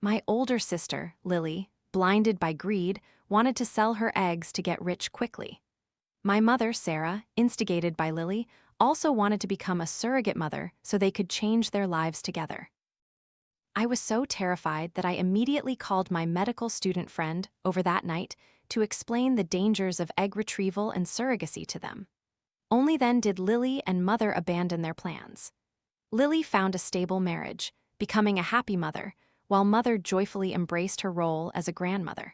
My older sister, Lily, blinded by greed, wanted to sell her eggs to get rich quickly. My mother, Sarah, instigated by Lily, also wanted to become a surrogate mother so they could change their lives together. I was so terrified that I immediately called my medical student friend over that night to explain the dangers of egg retrieval and surrogacy to them. Only then did Lily and Mother abandon their plans. Lily found a stable marriage, becoming a happy mother, while Mother joyfully embraced her role as a grandmother.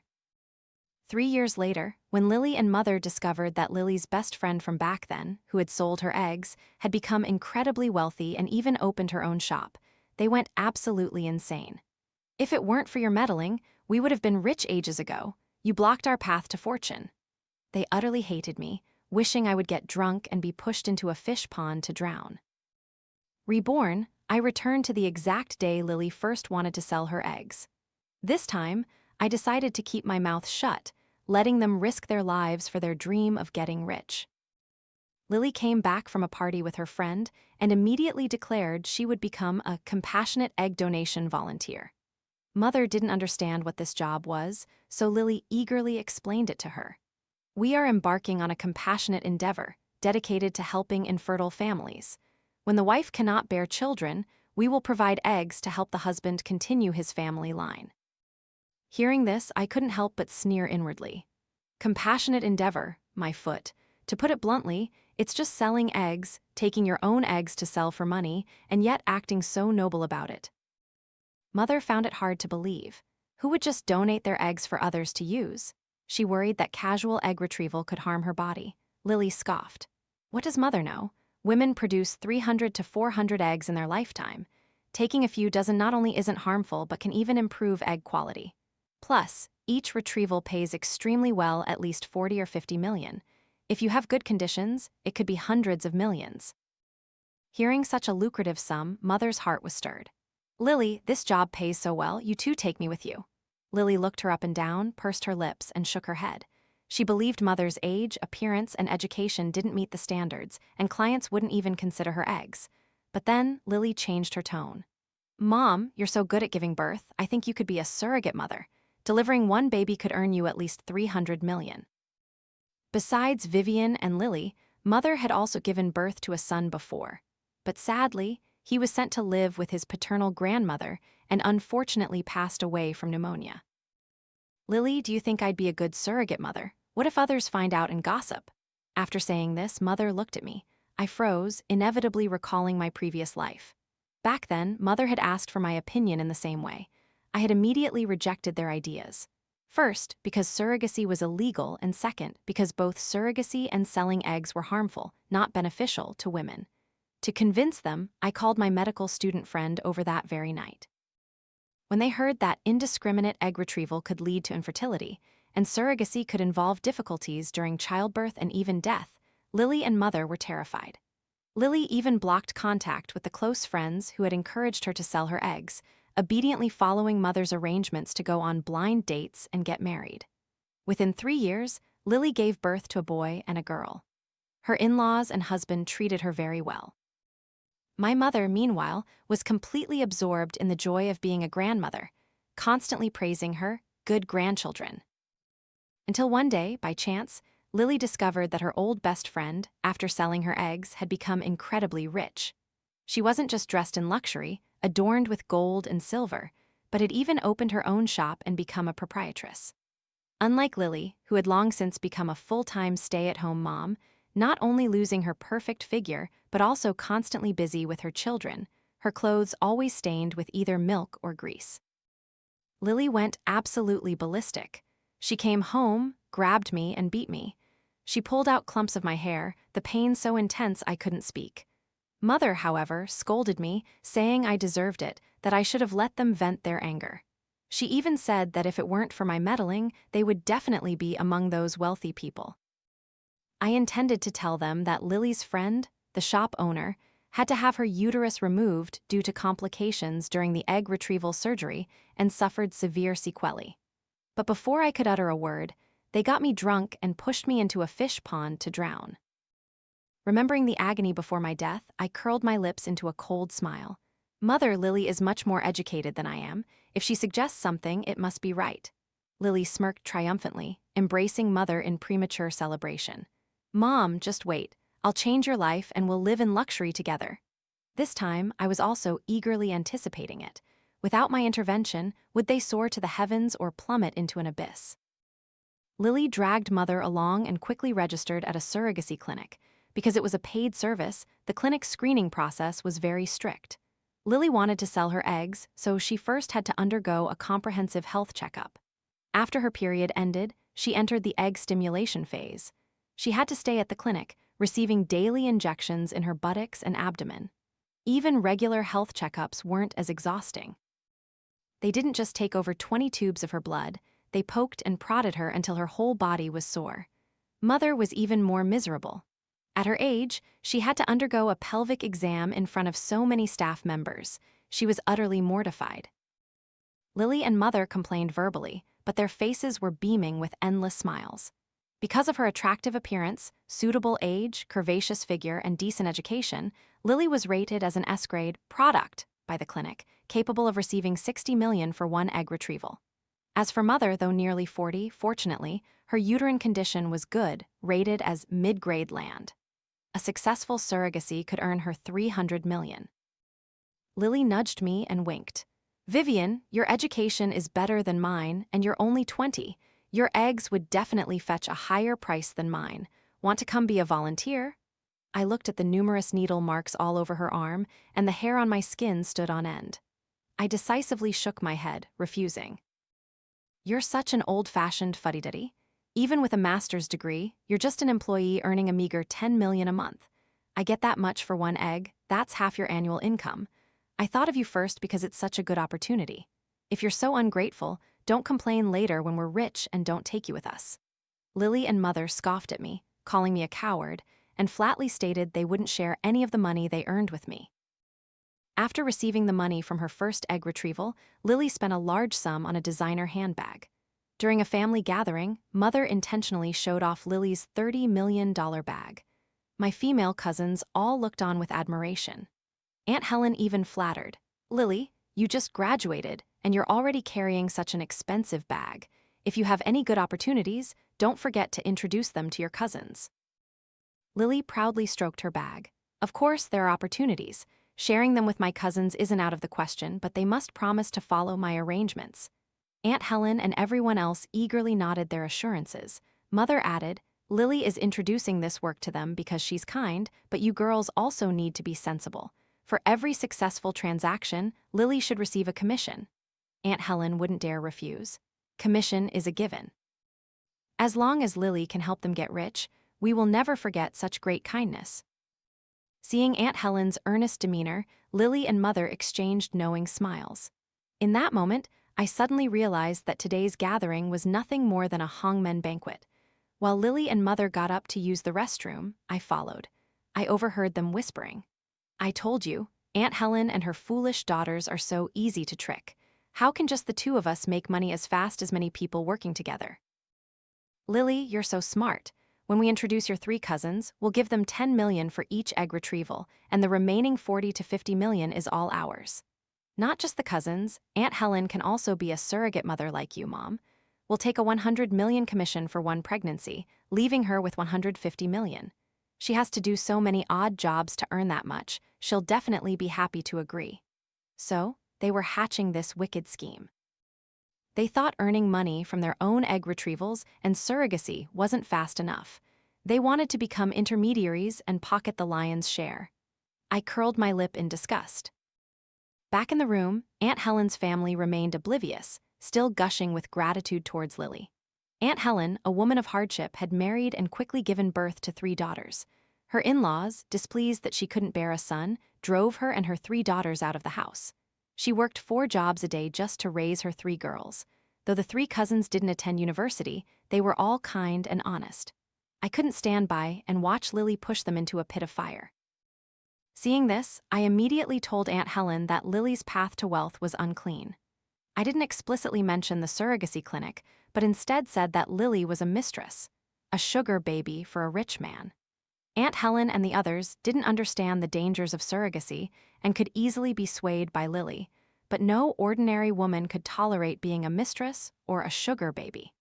3 years later, when Lily and Mother discovered that Lily's best friend from back then, who had sold her eggs, had become incredibly wealthy and even opened her own shop, they went absolutely insane. "If it weren't for your meddling, we would have been rich ages ago. You blocked our path to fortune." They utterly hated me, wishing I would get drunk and be pushed into a fish pond to drown. Reborn, I returned to the exact day Lily first wanted to sell her eggs. This time, I decided to keep my mouth shut, letting them risk their lives for their dream of getting rich. Lily came back from a party with her friend and immediately declared she would become a compassionate egg donation volunteer. Mother didn't understand what this job was, so Lily eagerly explained it to her. "We are embarking on a compassionate endeavor, dedicated to helping infertile families. When the wife cannot bear children, we will provide eggs to help the husband continue his family line." Hearing this, I couldn't help but sneer inwardly. Compassionate endeavor, my foot. To put it bluntly, it's just selling eggs, taking your own eggs to sell for money, and yet acting so noble about it. Mother found it hard to believe. Who would just donate their eggs for others to use? She worried that casual egg retrieval could harm her body. Lily scoffed. "What does Mother know? Women produce 300 to 400 eggs in their lifetime. Taking a few dozen not only isn't harmful but can even improve egg quality. Plus, each retrieval pays extremely well, at least 40 or 50 million. If you have good conditions, it could be hundreds of millions." Hearing such a lucrative sum, Mother's heart was stirred. "Lily, this job pays so well, you too take me with you." Lily looked her up and down, pursed her lips, and shook her head. She believed Mother's age, appearance, and education didn't meet the standards, and clients wouldn't even consider her eggs. But then, Lily changed her tone. "Mom, you're so good at giving birth, I think you could be a surrogate mother. Delivering one baby could earn you at least 300 million. Besides Vivian and Lily, Mother had also given birth to a son before. But sadly, he was sent to live with his paternal grandmother and unfortunately passed away from pneumonia. "Lily, do you think I'd be a good surrogate mother? What if others find out and gossip?" After saying this, Mother looked at me. I froze, inevitably recalling my previous life. Back then, Mother had asked for my opinion in the same way. I had immediately rejected their ideas. First, because surrogacy was illegal, and second, because both surrogacy and selling eggs were harmful, not beneficial, to women. To convince them, I called my medical student friend over that very night. When they heard that indiscriminate egg retrieval could lead to infertility, and surrogacy could involve difficulties during childbirth and even death, Lily and Mother were terrified. Lily even blocked contact with the close friends who had encouraged her to sell her eggs, obediently following Mother's arrangements to go on blind dates and get married. Within 3 years, Lily gave birth to a boy and a girl. Her in-laws and husband treated her very well. My mother, meanwhile, was completely absorbed in the joy of being a grandmother, constantly praising her good grandchildren. Until one day, by chance, Lily discovered that her old best friend, after selling her eggs, had become incredibly rich. She wasn't just dressed in luxury, adorned with gold and silver, but had even opened her own shop and become a proprietress. Unlike Lily, who had long since become a full-time stay-at-home mom, not only losing her perfect figure, but also constantly busy with her children, her clothes always stained with either milk or grease. Lily went absolutely ballistic. She came home, grabbed me, and beat me. She pulled out clumps of my hair, the pain so intense I couldn't speak. Mother, however, scolded me, saying I deserved it, that I should have let them vent their anger. She even said that if it weren't for my meddling, they would definitely be among those wealthy people. I intended to tell them that Lily's friend, the shop owner, had to have her uterus removed due to complications during the egg retrieval surgery and suffered severe sequelae. But before I could utter a word, they got me drunk and pushed me into a fish pond to drown. Remembering the agony before my death, I curled my lips into a cold smile. Mother, Lily is much more educated than I am. If she suggests something, it must be right. Lily smirked triumphantly, embracing Mother in premature celebration. Mom, just wait. I'll change your life and we'll live in luxury together. This time, I was also eagerly anticipating it. Without my intervention, would they soar to the heavens or plummet into an abyss? Lily dragged Mother along and quickly registered at a surrogacy clinic. Because it was a paid service, the clinic's screening process was very strict. Lily wanted to sell her eggs, so she first had to undergo a comprehensive health checkup. After her period ended, she entered the egg stimulation phase. She had to stay at the clinic, receiving daily injections in her buttocks and abdomen. Even regular health checkups weren't as exhausting. They didn't just take over 20 tubes of her blood, they poked and prodded her until her whole body was sore. Mother was even more miserable. At her age, she had to undergo a pelvic exam in front of so many staff members. She was utterly mortified. Lily and Mother complained verbally, but their faces were beaming with endless smiles. Because of her attractive appearance, suitable age, curvaceous figure, and decent education, Lily was rated as an S-grade product by the clinic, capable of receiving $60 million for one egg retrieval. As for Mother, though nearly 40, fortunately, her uterine condition was good, rated as mid-grade land. A successful surrogacy could earn her $300 million. Lily nudged me and winked. Vivian, your education is better than mine, and you're only 20. Your eggs would definitely fetch a higher price than mine. Want to come be a volunteer? I looked at the numerous needle marks all over her arm, and the hair on my skin stood on end. I decisively shook my head, refusing. You're such an old-fashioned fuddy-duddy. Even with a master's degree, you're just an employee earning a meager $10 million a month. I get that much for one egg, that's half your annual income. I thought of you first because it's such a good opportunity. If you're so ungrateful, don't complain later when we're rich and don't take you with us. Lily and Mother scoffed at me, calling me a coward, and flatly stated they wouldn't share any of the money they earned with me. After receiving the money from her first egg retrieval, Lily spent a large sum on a designer handbag. During a family gathering, Mother intentionally showed off Lily's $30 million bag. My female cousins all looked on with admiration. Aunt Helen even flattered. Lily, you just graduated, and you're already carrying such an expensive bag. If you have any good opportunities, don't forget to introduce them to your cousins. Lily proudly stroked her bag. Of course, there are opportunities. Sharing them with my cousins isn't out of the question, but they must promise to follow my arrangements. Aunt Helen and everyone else eagerly nodded their assurances. Mother added, Lily is introducing this work to them because she's kind, but you girls also need to be sensible. For every successful transaction, Lily should receive a commission. Aunt Helen wouldn't dare refuse. Commission is a given. As long as Lily can help them get rich, we will never forget such great kindness. Seeing Aunt Helen's earnest demeanor, Lily and Mother exchanged knowing smiles. In that moment, I suddenly realized that today's gathering was nothing more than a hangmen banquet. While Lily and Mother got up to use the restroom, I followed. I overheard them whispering. I told you, Aunt Helen and her foolish daughters are so easy to trick. How can just the two of us make money as fast as many people working together? Lily, you're so smart. When we introduce your 3 cousins, we'll give them $10 million for each egg retrieval, and the remaining $40 to $50 million is all ours. Not just the cousins, Aunt Helen can also be a surrogate mother like you, Mom. We'll take a $100 million commission for one pregnancy, leaving her with $150 million. She has to do so many odd jobs to earn that much, she'll definitely be happy to agree. So, they were hatching this wicked scheme. They thought earning money from their own egg retrievals and surrogacy wasn't fast enough. They wanted to become intermediaries and pocket the lion's share. I curled my lip in disgust. Back in the room, Aunt Helen's family remained oblivious, still gushing with gratitude towards Lily. Aunt Helen, a woman of hardship, had married and quickly given birth to 3 daughters. Her in-laws, displeased that she couldn't bear a son, drove her and her 3 daughters out of the house. She worked 4 jobs a day just to raise her 3 girls. Though the 3 cousins didn't attend university, they were all kind and honest. I couldn't stand by and watch Lily push them into a pit of fire. Seeing this, I immediately told Aunt Helen that Lily's path to wealth was unclean. I didn't explicitly mention the surrogacy clinic, but instead said that Lily was a mistress, a sugar baby for a rich man. Aunt Helen and the others didn't understand the dangers of surrogacy and could easily be swayed by Lily, but no ordinary woman could tolerate being a mistress or a sugar baby.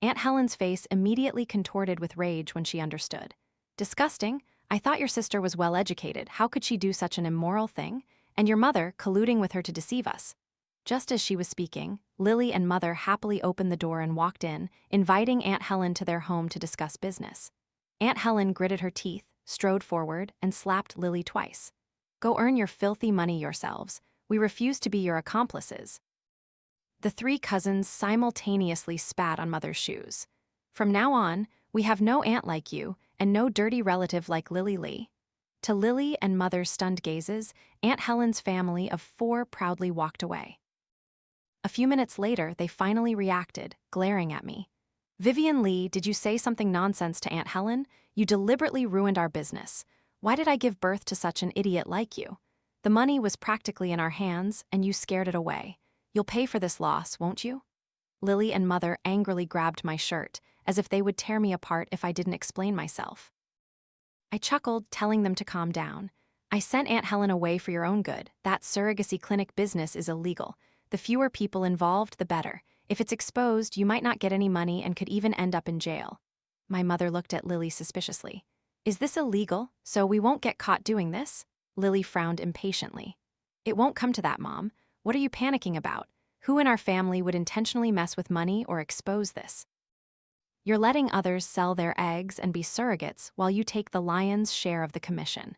Aunt Helen's face immediately contorted with rage when she understood. Disgusting. I thought your sister was well educated. How could she do such an immoral thing? And your mother colluding with her to deceive us. Just as she was speaking, Lily and Mother happily opened the door and walked in, inviting Aunt Helen to their home to discuss business. Aunt Helen gritted her teeth, strode forward, and slapped Lily twice. Go earn your filthy money yourselves. We refuse to be your accomplices. The three cousins simultaneously spat on Mother's shoes. From now on, we have no aunt like you, and no dirty relative like Lily Lee. To Lily and Mother's stunned gazes, Aunt Helen's family of 4 proudly walked away. A few minutes later, they finally reacted, glaring at me. Vivian Lee, did you say something nonsense to Aunt Helen? You deliberately ruined our business. Why did I give birth to such an idiot like you? The money was practically in our hands, and you scared it away. You'll pay for this loss, won't you? Lily and Mother angrily grabbed my shirt, as if they would tear me apart if I didn't explain myself. I chuckled, telling them to calm down. I sent Aunt Helen away for your own good. That surrogacy clinic business is illegal. The fewer people involved, the better. If it's exposed, you might not get any money and could even end up in jail. My mother looked at Lily suspiciously. Is this illegal, so we won't get caught doing this? Lily frowned impatiently. It won't come to that, Mom. What are you panicking about? Who in our family would intentionally mess with money or expose this? You're letting others sell their eggs and be surrogates while you take the lion's share of the commission.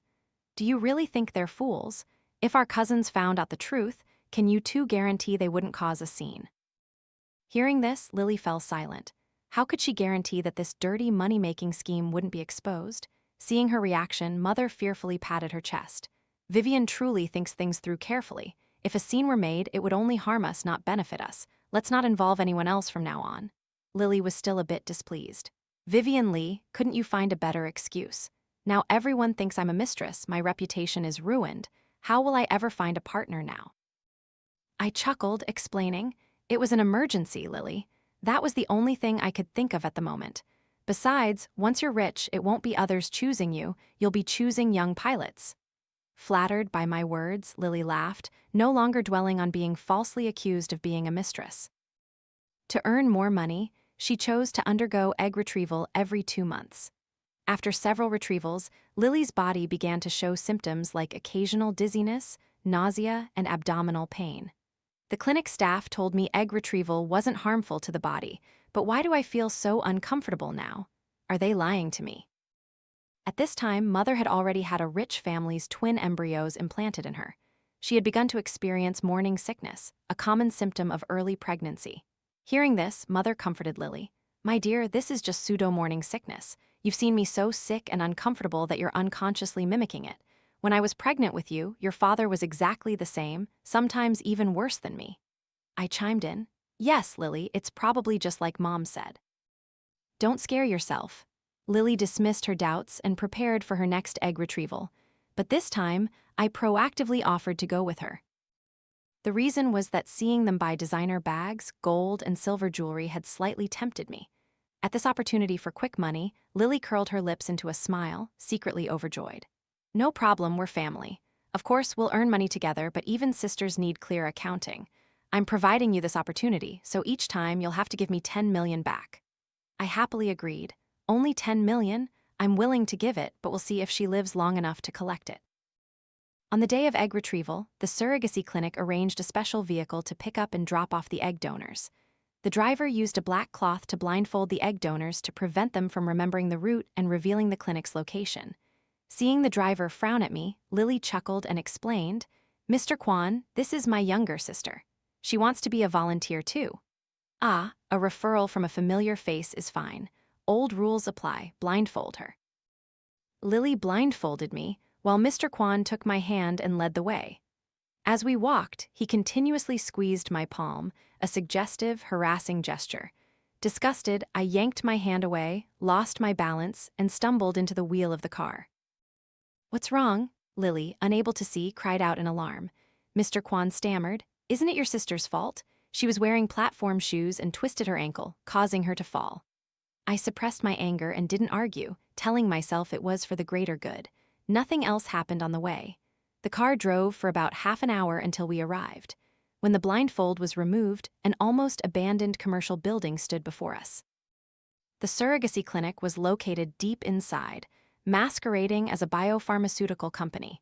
Do you really think they're fools? If our cousins found out the truth, can you two guarantee they wouldn't cause a scene? Hearing this, Lily fell silent. How could she guarantee that this dirty money-making scheme wouldn't be exposed? Seeing her reaction, Mother fearfully patted her chest. Vivian truly thinks things through carefully. If a scene were made, it would only harm us, not benefit us. Let's not involve anyone else from now on. Lily was still a bit displeased. Vivian Lee, couldn't you find a better excuse? Now everyone thinks I'm a mistress, my reputation is ruined. How will I ever find a partner now? I chuckled, explaining, it was an emergency, Lily. That was the only thing I could think of at the moment. Besides, once you're rich, it won't be others choosing you, you'll be choosing young pilots. Flattered by my words, Lily laughed, no longer dwelling on being falsely accused of being a mistress. To earn more money, she chose to undergo egg retrieval every 2 months. After several retrievals, Lily's body began to show symptoms like occasional dizziness, nausea, and abdominal pain. The clinic staff told me egg retrieval wasn't harmful to the body, but why do I feel so uncomfortable now? Are they lying to me? At this time, Mother had already had a rich family's twin embryos implanted in her. She had begun to experience morning sickness, a common symptom of early pregnancy. Hearing this, Mother comforted Lily. My dear, this is just pseudo-morning sickness. You've seen me so sick and uncomfortable that you're unconsciously mimicking it. When I was pregnant with you, your father was exactly the same, sometimes even worse than me. I chimed in. Yes, Lily, it's probably just like Mom said. Don't scare yourself. Lily dismissed her doubts and prepared for her next egg retrieval. But this time, I proactively offered to go with her. The reason was that seeing them buy designer bags, gold, and silver jewelry had slightly tempted me. At this opportunity for quick money, Lily curled her lips into a smile, secretly overjoyed. No problem, we're family. Of course, we'll earn money together, but even sisters need clear accounting. I'm providing you this opportunity, so each time you'll have to give me 10 million back. I happily agreed. Only 10 million? I'm willing to give it, but we'll see if she lives long enough to collect it. On the day of egg retrieval, the surrogacy clinic arranged a special vehicle to pick up and drop off the egg donors. The driver used a black cloth to blindfold the egg donors to prevent them from remembering the route and revealing the clinic's location. Seeing the driver frown at me, Lily chuckled and explained, Mr. Kwan, this is my younger sister. She wants to be a volunteer too. Ah, a referral from a familiar face is fine. Old rules apply, blindfold her. Lily blindfolded me, while Mr. Kwan took my hand and led the way. As we walked, he continuously squeezed my palm, a suggestive, harassing gesture. Disgusted, I yanked my hand away, lost my balance, and stumbled into the wheel of the car. What's wrong? Lily, unable to see, cried out in alarm. Mr. Kwan stammered, Isn't it your sister's fault? She was wearing platform shoes and twisted her ankle, causing her to fall. I suppressed my anger and didn't argue, telling myself it was for the greater good. Nothing else happened on the way. The car drove for about half an hour until we arrived. When the blindfold was removed, an almost abandoned commercial building stood before us. The surrogacy clinic was located deep inside, masquerading as a biopharmaceutical company.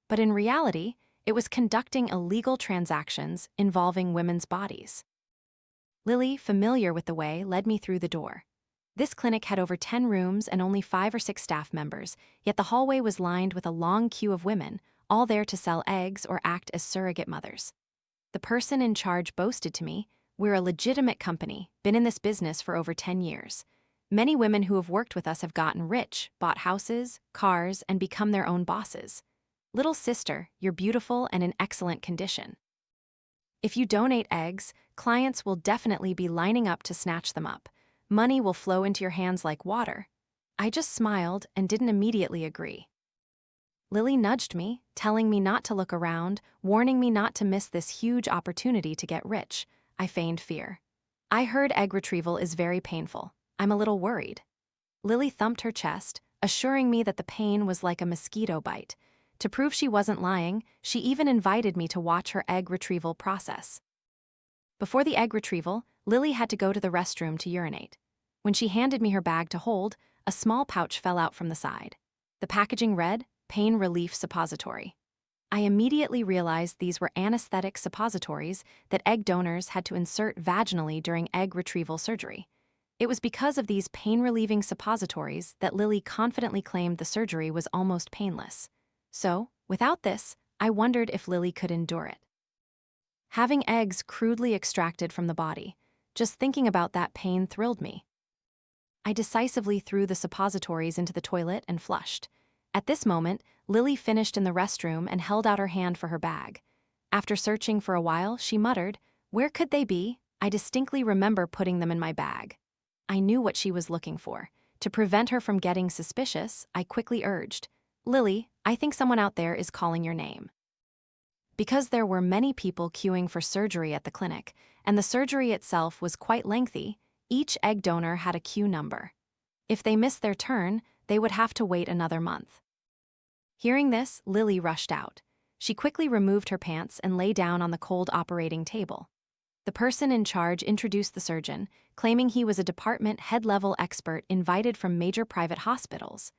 But in reality, it was conducting illegal transactions involving women's bodies. Lily, familiar with the way, led me through the door. This clinic had over 10 rooms and only 5 or 6 staff members, yet the hallway was lined with a long queue of women, all there to sell eggs or act as surrogate mothers. The person in charge boasted to me, "We're a legitimate company, been in this business for over 10 years. Many women who have worked with us have gotten rich, bought houses, cars, and become their own bosses. Little sister, you're beautiful and in excellent condition. If you donate eggs, clients will definitely be lining up to snatch them up. Money will flow into your hands like water." I just smiled and didn't immediately agree. Lily nudged me, telling me not to look around, warning me not to miss this huge opportunity to get rich. I feigned fear. "I heard egg retrieval is very painful. I'm a little worried." Lily thumped her chest, assuring me that the pain was like a mosquito bite. To prove she wasn't lying, she even invited me to watch her egg retrieval process. Before the egg retrieval, Lily had to go to the restroom to urinate. When she handed me her bag to hold, a small pouch fell out from the side. The packaging read, "Pain Relief Suppository." I immediately realized these were anesthetic suppositories that egg donors had to insert vaginally during egg retrieval surgery. It was because of these pain-relieving suppositories that Lily confidently claimed the surgery was almost painless. So, without this, I wondered if Lily could endure it. Having eggs crudely extracted from the body, just thinking about that pain thrilled me. I decisively threw the suppositories into the toilet and flushed. At this moment, Lily finished in the restroom and held out her hand for her bag. After searching for a while, she muttered, "Where could they be? I distinctly remember putting them in my bag." I knew what she was looking for. To prevent her from getting suspicious, I quickly urged, "Lily, I think someone out there is calling your name." Because there were many people queuing for surgery at the clinic, and the surgery itself was quite lengthy, each egg donor had a queue number. If they missed their turn, they would have to wait another month. Hearing this, Lily rushed out. She quickly removed her pants and lay down on the cold operating table. The person in charge introduced the surgeon, claiming he was a department head-level expert invited from major private hospitals.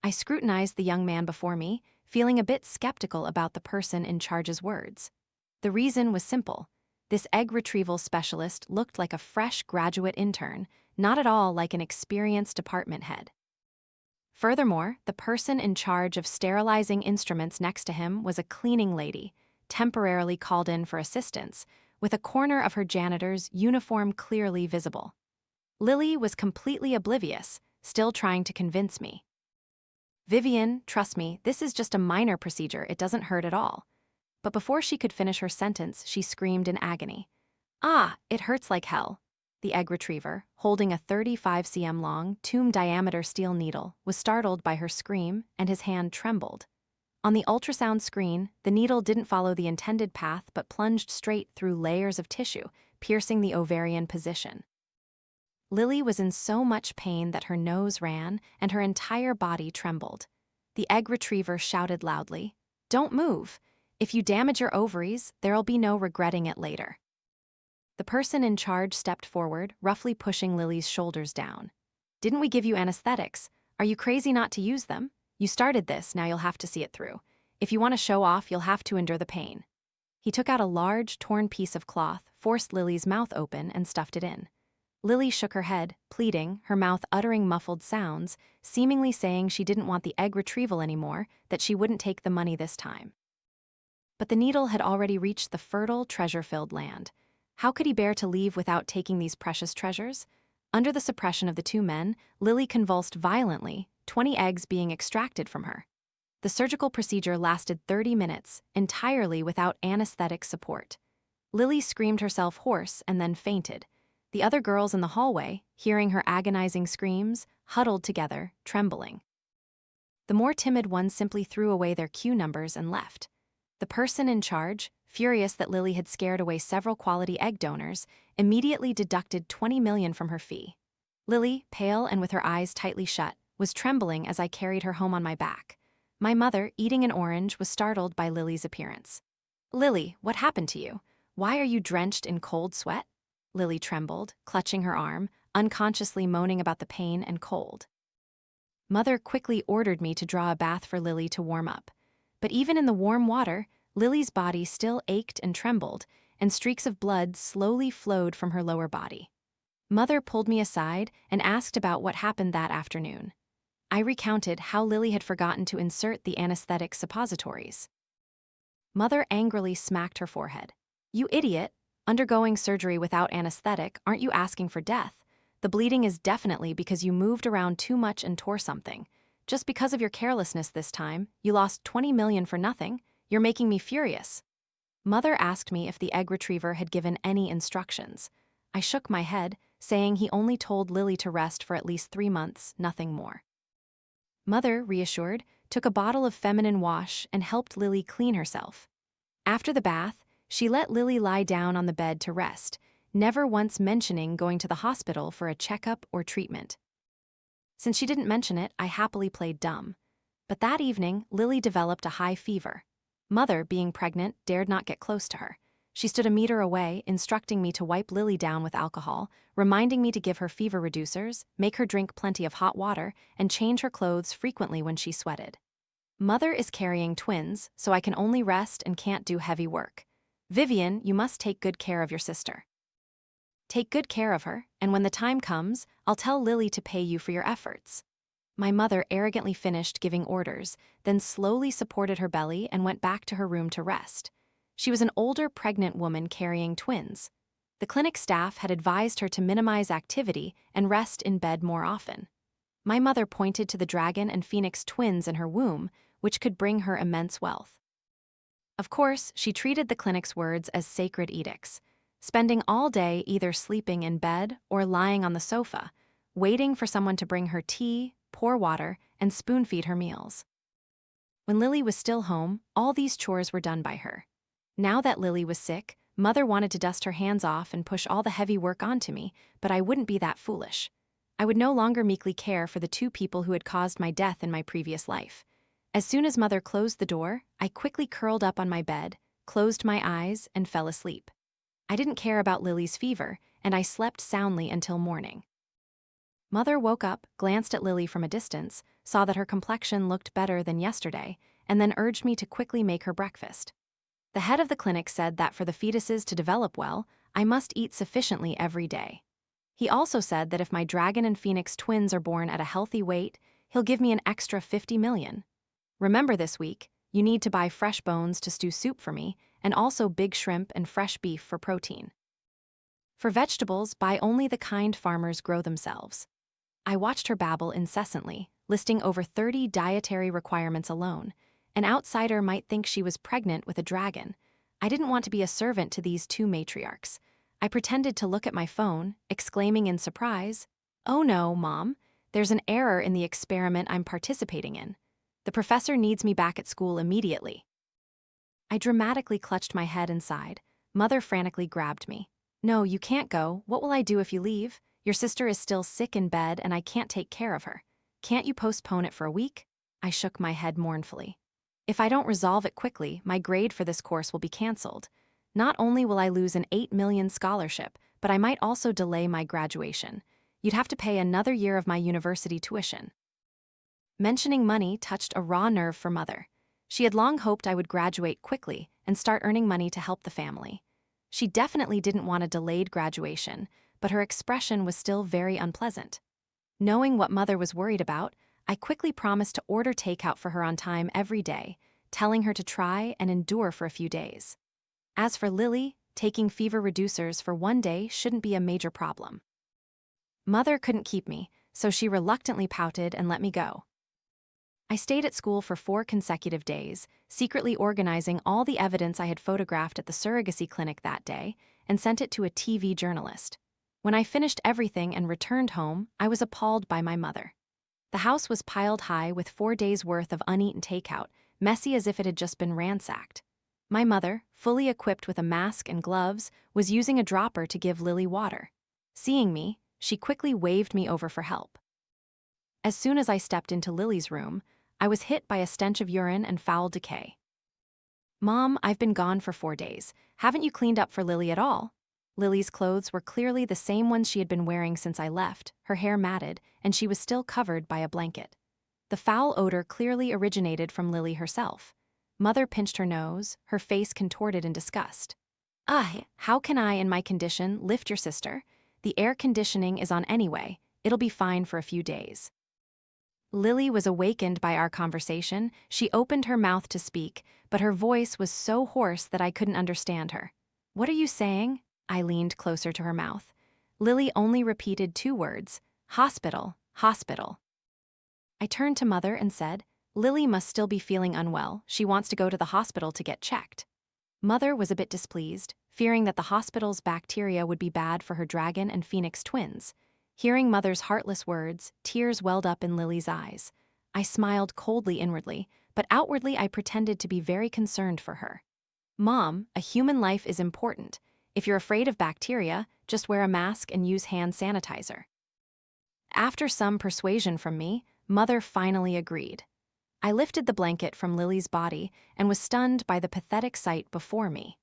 I scrutinized the young man before me, feeling a bit skeptical about the person in charge's words. The reason was simple. This egg retrieval specialist looked like a fresh graduate intern, not at all like an experienced department head. Furthermore, the person in charge of sterilizing instruments next to him was a cleaning lady, temporarily called in for assistance, with a corner of her janitor's uniform clearly visible. Lily was completely oblivious, still trying to convince me. "Vivian, trust me, this is just a minor procedure, it doesn't hurt at all." But before she could finish her sentence, she screamed in agony. "Ah, it hurts like hell." The egg retriever, holding a 35 cm long, tube-diameter steel needle, was startled by her scream, and his hand trembled. On the ultrasound screen, the needle didn't follow the intended path but plunged straight through layers of tissue, piercing the ovarian position. Lily was in so much pain that her nose ran and her entire body trembled. The egg retriever shouted loudly, "Don't move. If you damage your ovaries, there'll be no regretting it later." The person in charge stepped forward, roughly pushing Lily's shoulders down. "Didn't we give you anesthetics? Are you crazy not to use them? You started this, now you'll have to see it through. If you want to show off, you'll have to endure the pain." He took out a large, torn piece of cloth, forced Lily's mouth open, and stuffed it in. Lily shook her head, pleading, her mouth uttering muffled sounds, seemingly saying she didn't want the egg retrieval anymore, that she wouldn't take the money this time. But the needle had already reached the fertile, treasure-filled land. How could he bear to leave without taking these precious treasures? Under the suppression of the two men, Lily convulsed violently, 20 eggs being extracted from her. The surgical procedure lasted 30 minutes, entirely without anesthetic support. Lily screamed herself hoarse and then fainted. The other girls in the hallway, hearing her agonizing screams, huddled together, trembling. The more timid ones simply threw away their queue numbers and left. The person in charge, furious that Lily had scared away several quality egg donors, immediately deducted $20 million from her fee. Lily, pale and with her eyes tightly shut, was trembling as I carried her home on my back. My mother, eating an orange, was startled by Lily's appearance. "Lily, what happened to you? Why are you drenched in cold sweat?" Lily trembled, clutching her arm, unconsciously moaning about the pain and cold. Mother quickly ordered me to draw a bath for Lily to warm up. But even in the warm water, Lily's body still ached and trembled, and streaks of blood slowly flowed from her lower body. Mother pulled me aside and asked about what happened that afternoon. I recounted how Lily had forgotten to insert the anesthetic suppositories. Mother angrily smacked her forehead. "You idiot! Undergoing surgery without anesthetic, aren't you asking for death? The bleeding is definitely because you moved around too much and tore something. Just because of your carelessness this time, you lost 20 million for nothing. You're making me furious." Mother asked me if the egg retriever had given any instructions. I shook my head, saying he only told Lily to rest for at least 3 months, nothing more. Mother, reassured, took a bottle of feminine wash and helped Lily clean herself. After the bath, she let Lily lie down on the bed to rest, never once mentioning going to the hospital for a checkup or treatment. Since she didn't mention it, I happily played dumb. But that evening, Lily developed a high fever. Mother, being pregnant, dared not get close to her. She stood a meter away, instructing me to wipe Lily down with alcohol, reminding me to give her fever reducers, make her drink plenty of hot water, and change her clothes frequently when she sweated. Mother is carrying twins, so I can only rest and can't do heavy work. "Vivian, you must take good care of your sister. Take good care of her, and when the time comes, I'll tell Lily to pay you for your efforts." My mother arrogantly finished giving orders, then slowly supported her belly and went back to her room to rest. She was an older pregnant woman carrying twins. The clinic staff had advised her to minimize activity and rest in bed more often. My mother pointed to the dragon and phoenix twins in her womb, which could bring her immense wealth. Of course, she treated the clinic's words as sacred edicts, spending all day either sleeping in bed or lying on the sofa, waiting for someone to bring her tea, pour water, and spoon-feed her meals. When Lily was still home, all these chores were done by her. Now that Lily was sick, Mother wanted to dust her hands off and push all the heavy work onto me, but I wouldn't be that foolish. I would no longer meekly care for the 2 people who had caused my death in my previous life. As soon as Mother closed the door, I quickly curled up on my bed, closed my eyes, and fell asleep. I didn't care about Lily's fever, and I slept soundly until morning. Mother woke up, glanced at Lily from a distance, saw that her complexion looked better than yesterday, and then urged me to quickly make her breakfast. The head of the clinic said that for the fetuses to develop well, I must eat sufficiently every day. He also said that if my dragon and phoenix twins are born at a healthy weight, he'll give me an extra 50 million. Remember this week, you need to buy fresh bones to stew soup for me, and also big shrimp and fresh beef for protein. For vegetables, buy only the kind farmers grow themselves. I watched her babble incessantly, listing over 30 dietary requirements alone. An outsider might think she was pregnant with a dragon. I didn't want to be a servant to these 2 matriarchs. I pretended to look at my phone, exclaiming in surprise, "Oh no, Mom, there's an error in the experiment I'm participating in. The professor needs me back at school immediately." I dramatically clutched my head and sighed. Mother frantically grabbed me. "No, you can't go. What will I do if you leave? Your sister is still sick in bed and I can't take care of her. Can't you postpone it for a week?" I shook my head mournfully. "If I don't resolve it quickly, my grade for this course will be canceled. Not only will I lose an 8 million scholarship, but I might also delay my graduation. You'd have to pay another year of my university tuition." Mentioning money touched a raw nerve for Mother. She had long hoped I would graduate quickly and start earning money to help the family. She definitely didn't want a delayed graduation, but her expression was still very unpleasant. Knowing what Mother was worried about, I quickly promised to order takeout for her on time every day, telling her to try and endure for a few days. As for Lily, taking fever reducers for 1 day shouldn't be a major problem. Mother couldn't keep me, so she reluctantly pouted and let me go. I stayed at school for 4 consecutive days, secretly organizing all the evidence I had photographed at the surrogacy clinic that day and sent it to a TV journalist. When I finished everything and returned home, I was appalled by my mother. The house was piled high with 4 days' worth of uneaten takeout, messy as if it had just been ransacked. My mother, fully equipped with a mask and gloves, was using a dropper to give Lily water. Seeing me, she quickly waved me over for help. As soon as I stepped into Lily's room, I was hit by a stench of urine and foul decay. "Mom, I've been gone for 4 days. Haven't you cleaned up for Lily at all?" Lily's clothes were clearly the same ones she had been wearing since I left, her hair matted, and she was still covered by a blanket. The foul odor clearly originated from Lily herself. Mother pinched her nose, her face contorted in disgust. "Ugh, how can I, in my condition, lift your sister? The air conditioning is on anyway. It'll be fine for a few days." Lily was awakened by our conversation. She opened her mouth to speak, but her voice was so hoarse that I couldn't understand her. "What are you saying?" I leaned closer to her mouth. Lily only repeated 2 words: "Hospital, hospital." I turned to Mother and said, "Lily must still be feeling unwell. She wants to go to the hospital to get checked." Mother was a bit displeased, fearing that the hospital's bacteria would be bad for her dragon and phoenix twins. Hearing Mother's heartless words, tears welled up in Lily's eyes. I smiled coldly inwardly, but outwardly I pretended to be very concerned for her. "Mom, a human life is important. If you're afraid of bacteria, just wear a mask and use hand sanitizer." After some persuasion from me, Mother finally agreed. I lifted the blanket from Lily's body and was stunned by the pathetic sight before me.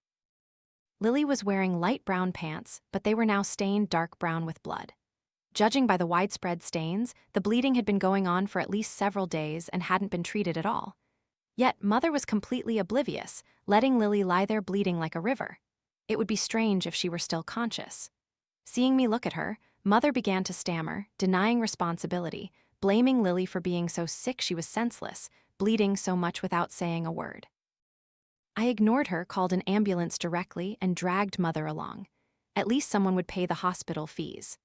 Lily was wearing light brown pants, but they were now stained dark brown with blood. Judging by the widespread stains, the bleeding had been going on for at least several days and hadn't been treated at all. Yet Mother was completely oblivious, letting Lily lie there bleeding like a river. It would be strange if she were still conscious. Seeing me look at her, Mother began to stammer, denying responsibility, blaming Lily for being so sick she was senseless, bleeding so much without saying a word. I ignored her, called an ambulance directly, and dragged Mother along. At least someone would pay the hospital fees.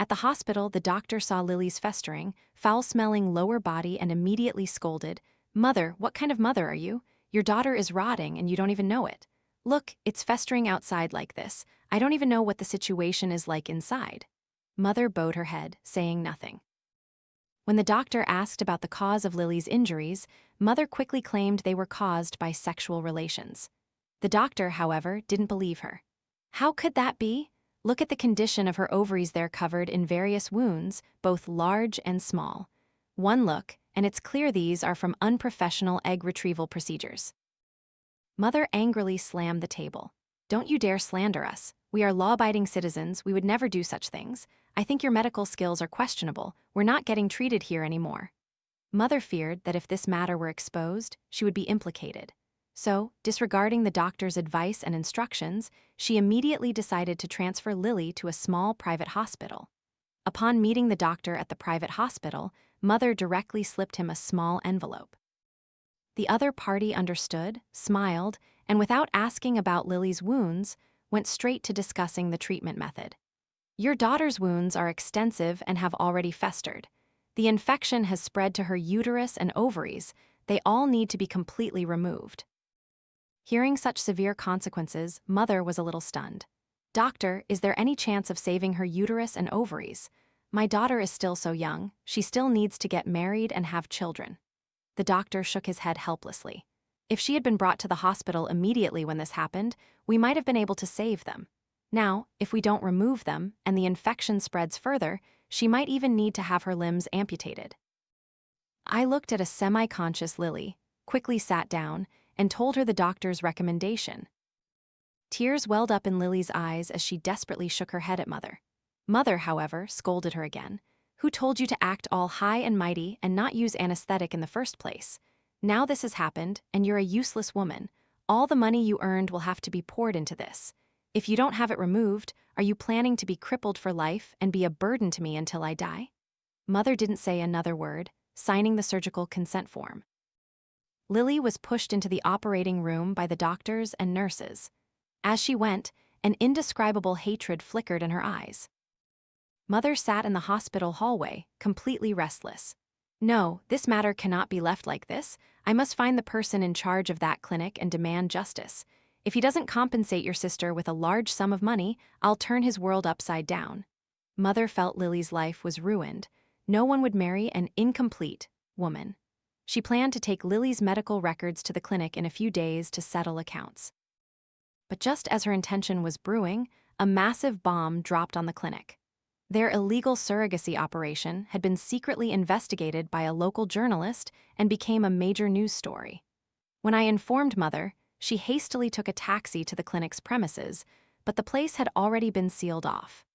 At the hospital, the doctor saw Lily's festering, foul-smelling lower body and immediately scolded, "Mother, what kind of mother are you? Your daughter is rotting and you don't even know it. Look, it's festering outside like this. I don't even know what the situation is like inside." Mother bowed her head, saying nothing. When the doctor asked about the cause of Lily's injuries, Mother quickly claimed they were caused by sexual relations. The doctor, however, didn't believe her. "How could that be? Look at the condition of her ovaries. They're covered in various wounds, both large and small. One look, and it's clear these are from unprofessional egg retrieval procedures." Mother angrily slammed the table. "Don't you dare slander us. We are law-abiding citizens. We would never do such things. I think your medical skills are questionable. We're not getting treated here anymore." Mother feared that if this matter were exposed, she would be implicated. So, disregarding the doctor's advice and instructions, she immediately decided to transfer Lily to a small private hospital. Upon meeting the doctor at the private hospital, Mother directly slipped him a small envelope. The other party understood, smiled, and without asking about Lily's wounds, went straight to discussing the treatment method. "Your daughter's wounds are extensive and have already festered. The infection has spread to her uterus and ovaries. They all need to be completely removed." Hearing such severe consequences, Mother was a little stunned. "Doctor, is there any chance of saving her uterus and ovaries? My daughter is still so young. She still needs to get married and have children." The doctor shook his head helplessly. "If she had been brought to the hospital immediately when this happened, we might have been able to save them. Now, if we don't remove them and the infection spreads further, she might even need to have her limbs amputated." I looked at a semi-conscious Lily, quickly sat down, and told her the doctor's recommendation. Tears welled up in Lily's eyes as she desperately shook her head at Mother. Mother, however, scolded her again. "Who told you to act all high and mighty and not use anesthetic in the first place? Now this has happened, and you're a useless woman. All the money you earned will have to be poured into this. If you don't have it removed, are you planning to be crippled for life and be a burden to me until I die?" Mother didn't say another word, signing the surgical consent form. Lily was pushed into the operating room by the doctors and nurses. As she went, an indescribable hatred flickered in her eyes. Mother sat in the hospital hallway, completely restless. "No, this matter cannot be left like this. I must find the person in charge of that clinic and demand justice. If he doesn't compensate your sister with a large sum of money, I'll turn his world upside down." Mother felt Lily's life was ruined. No one would marry an incomplete woman. She planned to take Lily's medical records to the clinic in a few days to settle accounts. But just as her intention was brewing, a massive bomb dropped on the clinic. Their illegal surrogacy operation had been secretly investigated by a local journalist and became a major news story. When I informed Mother, she hastily took a taxi to the clinic's premises, but the place had already been sealed off.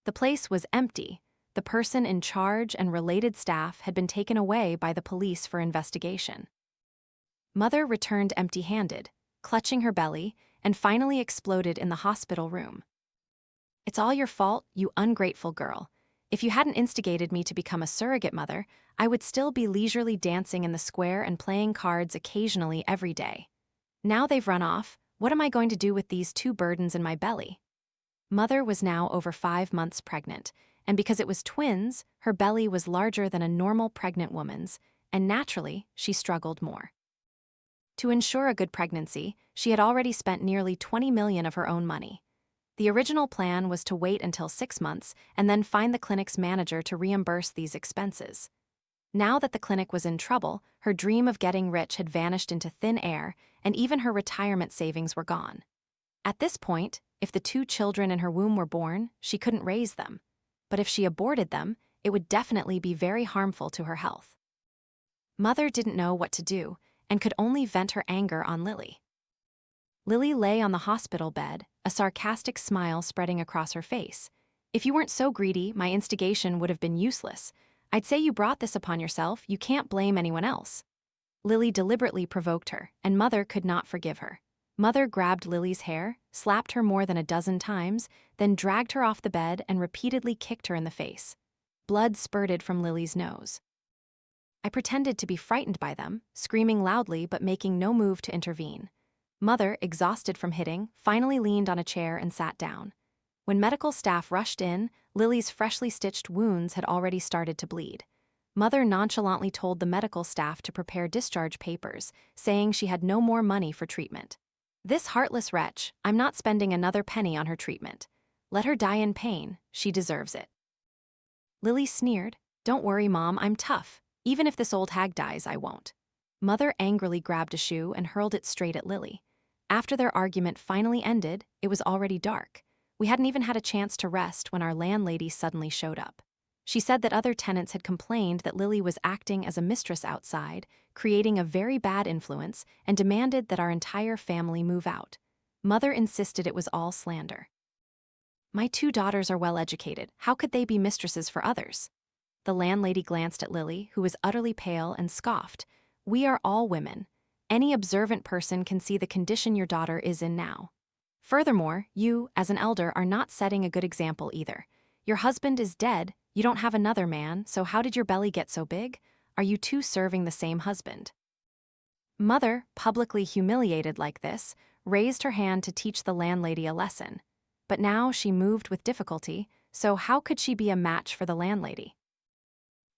The place was empty. The person in charge and related staff had been taken away by the police for investigation. Mother returned empty-handed, clutching her belly, and finally exploded in the hospital room. "It's all your fault, you ungrateful girl. If you hadn't instigated me to become a surrogate mother, I would still be leisurely dancing in the square and playing cards occasionally every day. Now they've run off, what am I going to do with these two burdens in my belly?" Mother was now over 5 months pregnant, and because it was twins, her belly was larger than a normal pregnant woman's, and naturally, she struggled more. To ensure a good pregnancy, she had already spent nearly $20 million of her own money. The original plan was to wait until 6 months and then find the clinic's manager to reimburse these expenses. Now that the clinic was in trouble, her dream of getting rich had vanished into thin air, and even her retirement savings were gone. At this point, if the 2 children in her womb were born, she couldn't raise them. But if she aborted them, it would definitely be very harmful to her health. Mother didn't know what to do and could only vent her anger on Lily. Lily lay on the hospital bed, a sarcastic smile spreading across her face. "If you weren't so greedy, my instigation would have been useless. I'd say you brought this upon yourself, you can't blame anyone else." Lily deliberately provoked her, and Mother could not forgive her. Mother grabbed Lily's hair, slapped her more than a dozen times, then dragged her off the bed and repeatedly kicked her in the face. Blood spurted from Lily's nose. I pretended to be frightened by them, screaming loudly but making no move to intervene. Mother, exhausted from hitting, finally leaned on a chair and sat down. When medical staff rushed in, Lily's freshly stitched wounds had already started to bleed. Mother nonchalantly told the medical staff to prepare discharge papers, saying she had no more money for treatment. "This heartless wretch, I'm not spending another penny on her treatment. Let her die in pain, she deserves it." Lily sneered, "Don't worry, Mom, I'm tough. Even if this old hag dies, I won't." Mother angrily grabbed a shoe and hurled it straight at Lily. After their argument finally ended, it was already dark. We hadn't even had a chance to rest when our landlady suddenly showed up. She said that other tenants had complained that Lily was acting as a mistress outside, creating a very bad influence, and demanded that our entire family move out. Mother insisted it was all slander. "My 2 daughters are well educated. How could they be mistresses for others?" The landlady glanced at Lily, who was utterly pale, and scoffed. "We are all women. Any observant person can see the condition your daughter is in now. Furthermore, you, as an elder, are not setting a good example either. Your husband is dead, you don't have another man, so how did your belly get so big? Are you 2 serving the same husband?" Mother, publicly humiliated like this, raised her hand to teach the landlady a lesson. But now she moved with difficulty, so how could she be a match for the landlady?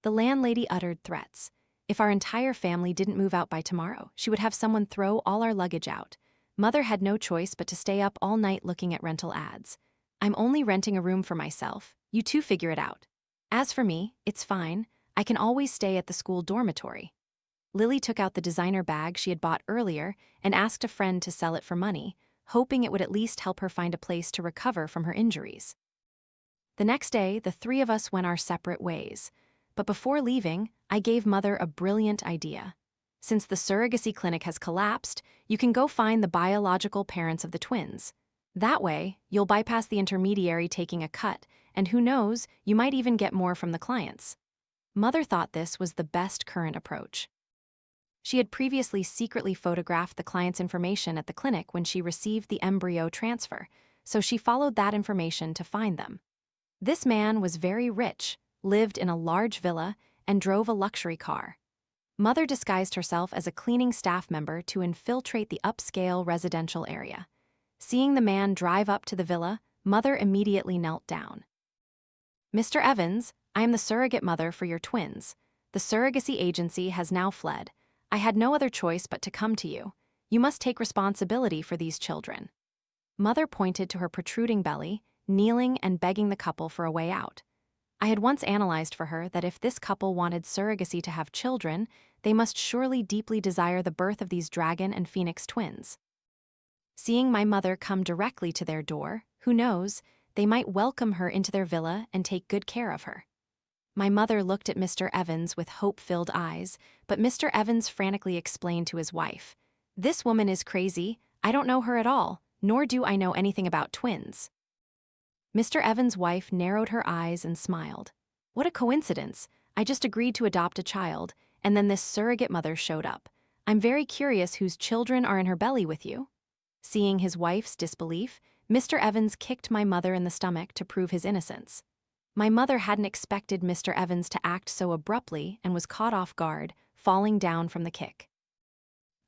The landlady uttered threats. If our entire family didn't move out by tomorrow, she would have someone throw all our luggage out. Mother had no choice but to stay up all night looking at rental ads. "I'm only renting a room for myself. You 2 figure it out. As for me, it's fine. I can always stay at the school dormitory." Lily took out the designer bag she had bought earlier and asked a friend to sell it for money, hoping it would at least help her find a place to recover from her injuries. The next day, the 3 of us went our separate ways. But before leaving, I gave Mother a brilliant idea. Since the surrogacy clinic has collapsed, you can go find the biological parents of the twins. That way, you'll bypass the intermediary taking a cut, and who knows, you might even get more from the clients. Mother thought this was the best current approach. She had previously secretly photographed the client's information at the clinic when she received the embryo transfer, so she followed that information to find them. This man was very rich, lived in a large villa, and drove a luxury car. Mother disguised herself as a cleaning staff member to infiltrate the upscale residential area. Seeing the man drive up to the villa, Mother immediately knelt down. "Mr. Evans, I am the surrogate mother for your twins. The surrogacy agency has now fled. I had no other choice but to come to you. You must take responsibility for these children." Mother pointed to her protruding belly, kneeling and begging the couple for a way out. I had once analyzed for her that if this couple wanted surrogacy to have children, they must surely deeply desire the birth of these dragon and phoenix twins. Seeing my mother come directly to their door, who knows, They might welcome her into their villa and take good care of her. My mother looked at Mr. Evans with hope-filled eyes, but Mr. Evans frantically explained to his wife, "This woman is crazy. I don't know her at all, nor do I know anything about twins." Mr. Evans' wife narrowed her eyes and smiled. "What a coincidence. I just agreed to adopt a child, and then this surrogate mother showed up. I'm very curious whose children are in her belly with you." Seeing his wife's disbelief, Mr. Evans kicked my mother in the stomach to prove his innocence. My mother hadn't expected Mr. Evans to act so abruptly and was caught off guard, falling down from the kick.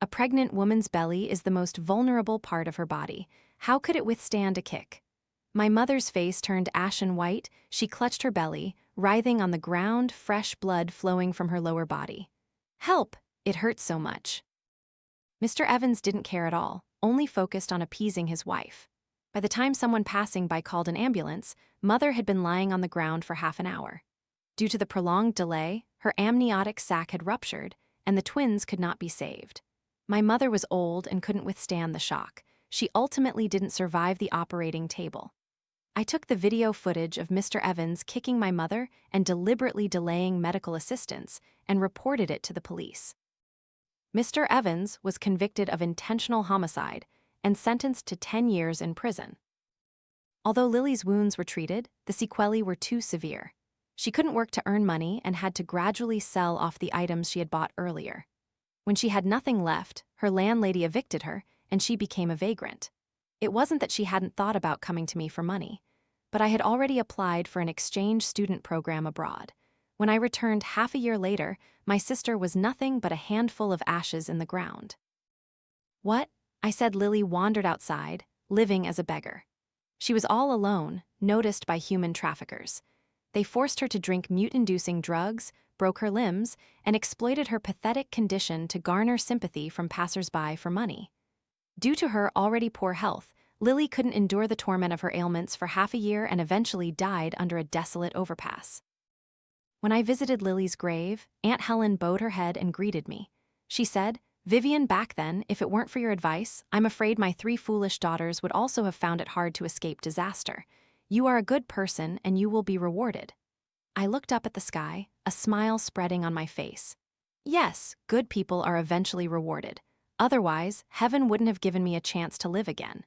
A pregnant woman's belly is the most vulnerable part of her body. How could it withstand a kick? My mother's face turned ashen white. She clutched her belly, writhing on the ground, fresh blood flowing from her lower body. "Help! It hurts so much." Mr. Evans didn't care at all, only focused on appeasing his wife. By the time someone passing by called an ambulance, Mother had been lying on the ground for half an hour. Due to the prolonged delay, her amniotic sac had ruptured, and the twins could not be saved. My mother was old and couldn't withstand the shock. She ultimately didn't survive the operating table. I took the video footage of Mr. Evans kicking my mother and deliberately delaying medical assistance and reported it to the police. Mr. Evans was convicted of intentional homicide and sentenced to 10 years in prison. Although Lily's wounds were treated, the sequelae were too severe. She couldn't work to earn money and had to gradually sell off the items she had bought earlier. When she had nothing left, her landlady evicted her, and she became a vagrant. It wasn't that she hadn't thought about coming to me for money, but I had already applied for an exchange student program abroad. When I returned half a year later, my sister was nothing but a handful of ashes in the ground. "What?" I said. Lily wandered outside, living as a beggar. She was all alone, noticed by human traffickers. They forced her to drink mute-inducing drugs, broke her limbs, and exploited her pathetic condition to garner sympathy from passers-by for money. Due to her already poor health, Lily couldn't endure the torment of her ailments for half a year and eventually died under a desolate overpass. When I visited Lily's grave, Aunt Helen bowed her head and greeted me. She said, "Vivian, back then, if it weren't for your advice, I'm afraid my 3 foolish daughters would also have found it hard to escape disaster. You are a good person and you will be rewarded." I looked up at the sky, a smile spreading on my face. Yes, good people are eventually rewarded. Otherwise, heaven wouldn't have given me a chance to live again.